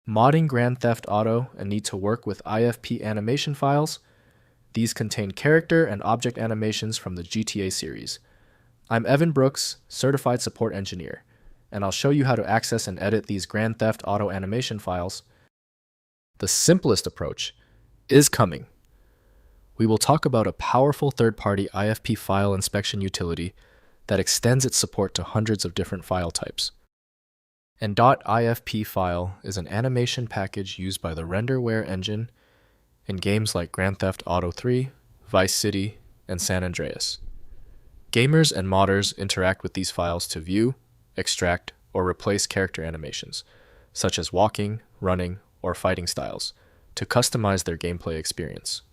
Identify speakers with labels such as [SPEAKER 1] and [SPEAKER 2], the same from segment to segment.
[SPEAKER 1] Modding Grand Theft Auto and need to work with IFP animation files? These contain character and object animations from the GTA series. I'm Evan Brooks, Certified Support Engineer, and I'll show you how to access and edit these Grand Theft Auto animation files. The simplest approach is coming. We will talk about a powerful third-party IFP file inspection utility that extends its support to hundreds of different file types. And .ifp file is an animation package used by the RenderWare engine in games like Grand Theft Auto 3, Vice City, and San Andreas. Gamers and modders interact with these files to view, extract, or replace character animations, such as walking, running, or fighting styles, to customize their gameplay experience.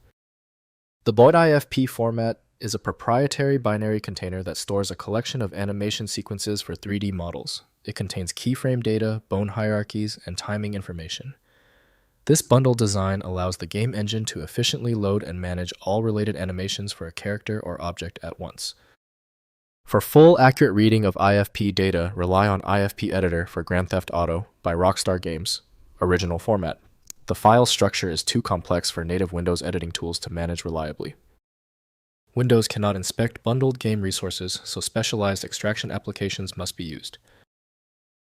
[SPEAKER 1] The .ifp format is a proprietary binary container that stores a collection of animation sequences for 3D models. It contains keyframe data, bone hierarchies, and timing information. This bundle design allows the game engine to efficiently load and manage all related animations for a character or object at once. For full accurate reading of IFP data, rely on IFP Editor for Grand Theft Auto by Rockstar Games, original format. The file structure is too complex for native Windows editing tools to manage reliably. Windows cannot inspect bundled game resources, so specialized extraction applications must be used.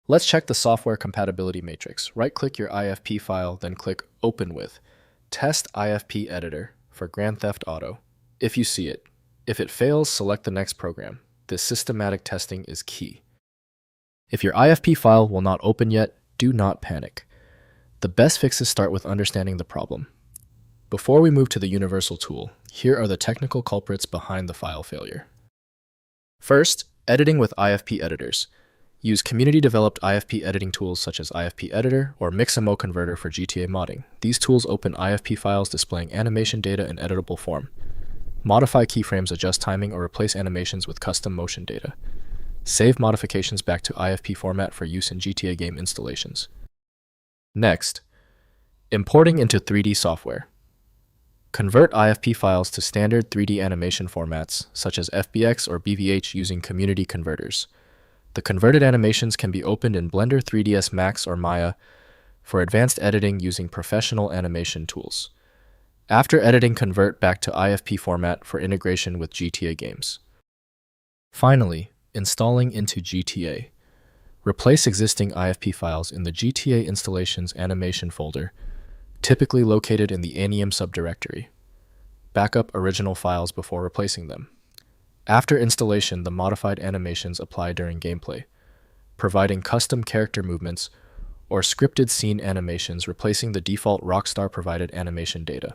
[SPEAKER 1] Let's check the software compatibility matrix. Right-click your IFP file, then click Open with Test IFP Editor for Grand Theft Auto, if you see it. If it fails, select the next program. This systematic testing is key. If your IFP file will not open yet, do not panic. The best fixes start with understanding the problem. Before we move to the universal tool, here are the technical culprits behind the file failure. First, editing with IFP editors. Use community-developed IFP editing tools such as IFP Editor or Mixamo Converter for GTA modding. These tools open IFP files displaying animation data in editable form. Modify keyframes, adjust timing, or replace animations with custom motion data. Save modifications back to IFP format for use in GTA game installations. Next, importing into 3D software. Convert IFP files to standard 3D animation formats such as FBX or BVH using community converters. The converted animations can be opened in Blender 3ds Max or Maya for advanced editing using professional animation tools. After editing, convert back to IFP format for integration with GTA games. Finally, installing into GTA. Replace existing IFP files in the GTA installations animation folder, typically located in the Anium subdirectory. Backup original files before replacing them. After installation, the modified animations apply during gameplay, providing custom character movements or scripted scene animations replacing the default Rockstar-provided animation data.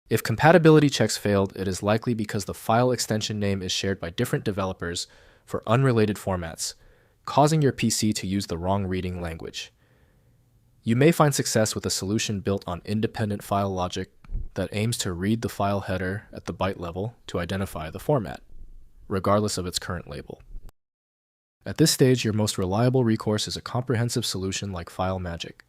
[SPEAKER 1] If compatibility checks failed, it is likely because the file extension name is shared by different developers for unrelated formats, causing your PC to use the wrong reading language. You may find success with a solution built on independent file logic that aims to read the file header at the byte level to identify the format, regardless of its current label. At this stage, your most reliable recourse is a comprehensive solution like FileMagick.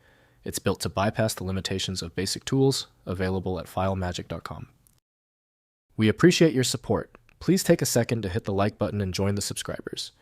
[SPEAKER 1] It's built to bypass the limitations of basic tools available at filemagick.com. We appreciate your support. Please take a second to hit the like button and join the subscribers.